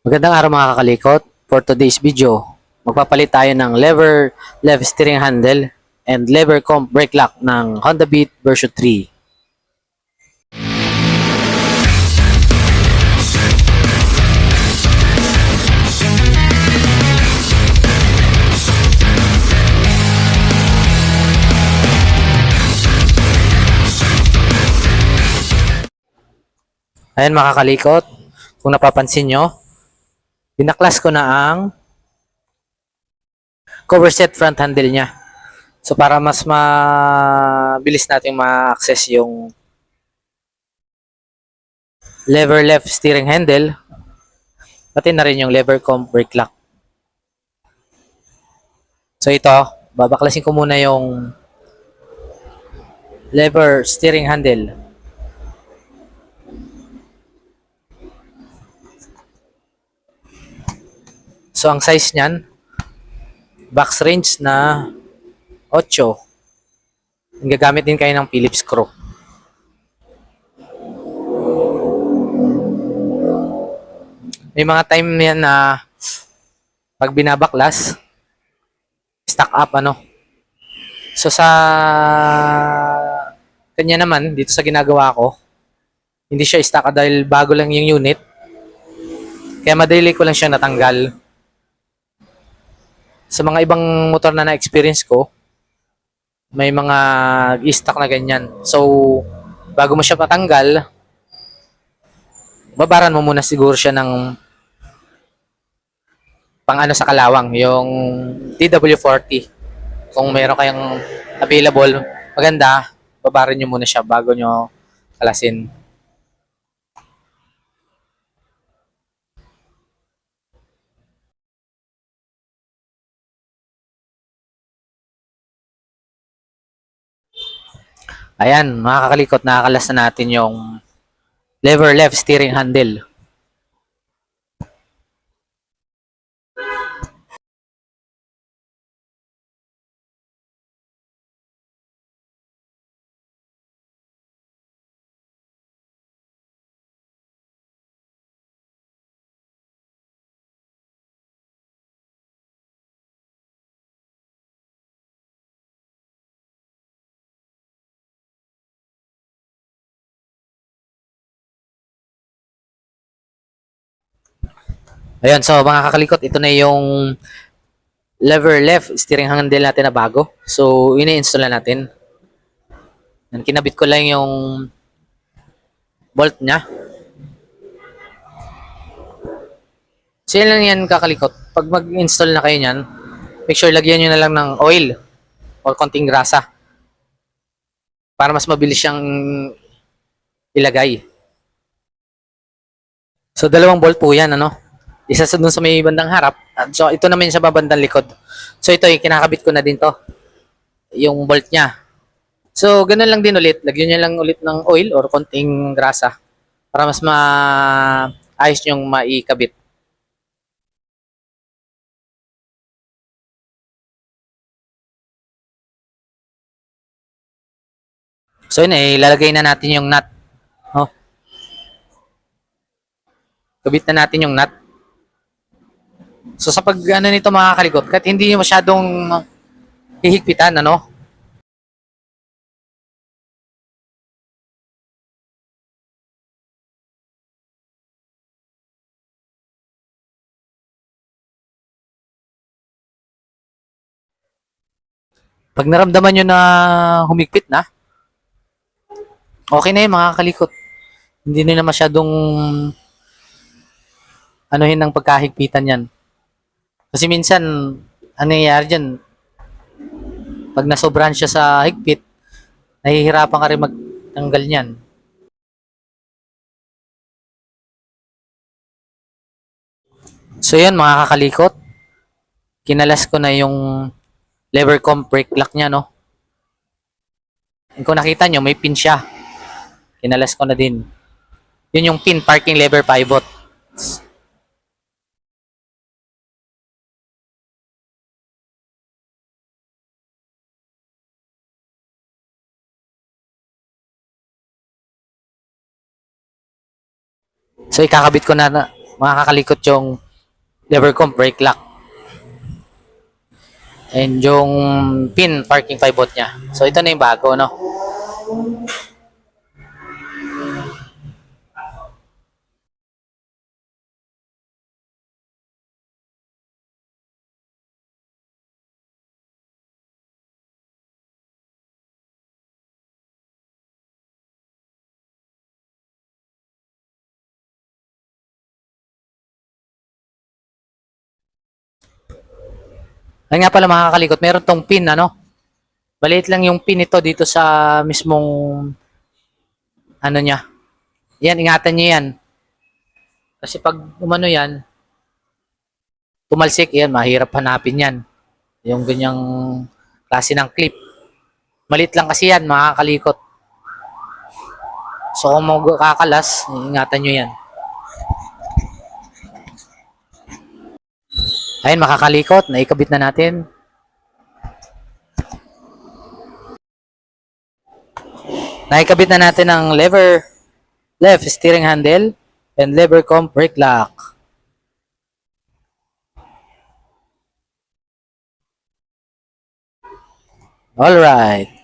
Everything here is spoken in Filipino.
Magandang araw mga kakalikot. For today's video, magpapalit tayo ng lever left steering handle and lever comp brake lock ng Honda Beat version 3. Ayan mga kakalikot, kung napapansin nyo, binaklas ko na ang cover set front handle niya. So para mas mabilis natin ma-access yung lever left steering handle, pati na rin yung lever comp brake lock. So ito, babaklasin ko muna yung lever steering handle. So ang size niyan, box range na 8. Gagamit din kayo ng Phillips screw. May mga time yan na pag binabaklas, stack up So sa kanya naman, dito sa ginagawa ko, hindi siya stack up dahil bago lang yung unit. Kaya madali ko lang siya natanggal. Sa mga ibang motor na na-experience ko, may mga i-stack na ganyan. So, bago mo siya patanggal, babaran mo muna siguro siya ng pang sa kalawang, yung TW40. Kung meron kayong available, maganda, babaran nyo muna siya bago nyo kalasin. Ayan, mga kakalikot, nakakalas na natin yung lever left steering handle. Ayan, so mga kakalikot, ito na yung lever left steering handle natin na bago. So, ini-install na natin. Yan, kinabit ko lang yung bolt niya. So, yan lang yan kakalikot. Pag mag-install na kayo niyan, make sure lagyan nyo na lang ng oil or konting grasa para mas mabilis siyang ilagay. So, dalawang bolt po yan, Isa sa dun sa may bandang harap. So, ito naman sa babandang likod. So, ito, kinakabit ko na din to. Yung bolt niya. So, ganun lang din ulit. Lagyan nyo lang ulit ng oil or konting grasa para mas ayos nyong maikabit. So, yun ilalagay na natin yung nut. Oh. Kabit na natin yung nut. So, sa pag nito mga kalikot, kahit hindi masyadong hihigpitan, Pag naramdaman nyo na humigpit na, okay na yun mga kalikot. Hindi na masyadong anuhin ng pagkahigpitan yan. Kasi minsan, ano nangyayari dyan, pag nasobrahan siya sa higpit, nahihirapan ka rin magtanggal niyan. So yan mga kakalikot, kinalas ko na yung lever comp brake lock niya, Kung nakita nyo, may pin siya. Kinalas ko na din. Yun yung pin, parking lever pivot. So ikakabit ko na makakalikot yung lever comp brake lock and yung pin parking pivot niya. So ito na yung bago, no? Ay nga pala makakalikot, meron tong pin, ano? Maliit lang yung pin ito dito sa mismong ano niya. Yan, ingatan niyo yan. Kasi pag umano yan, tumalsik yan, mahirap hanapin yan. Yung ganyang klase ng clip. Maliit lang kasi yan, makakalikot. So kung magkakalas, ingatan nyo yan. Ayun, makakalikot. Naikabit na natin. Naikabit na natin ang lever left steering handle and lever comp brake lock. Alright.